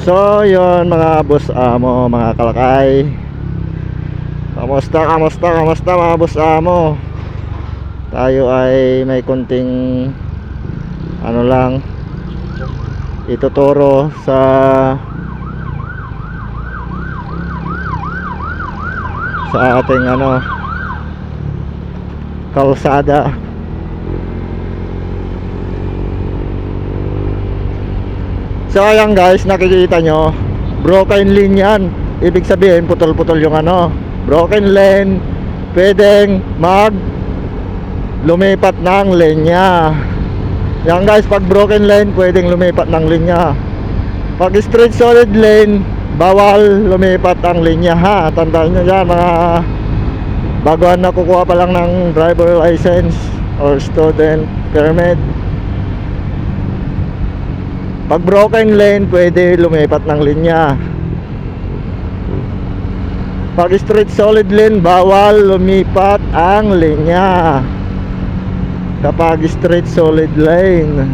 So yun mga boss amo, mga kalakay, kamusta mga boss amo. Tayo ay may konting ano lang ituturo sa ating kalsada. So ayan guys, nakikita nyo broken lane yan. Ibig sabihin putol-putol yung broken lane. Pwedeng lumipat ng linya. Yan guys, pag broken lane pwedeng lumipat ng linya. Pag straight solid lane, bawal lumipat ang linya ha. Tandaan nyo yan mga baguhan na kukuha pa lang ng driver license or student permit. Pag broken lane, pwede lumipat ng linya. Pag straight solid lane, bawal lumipat ang linya kapag straight solid lane.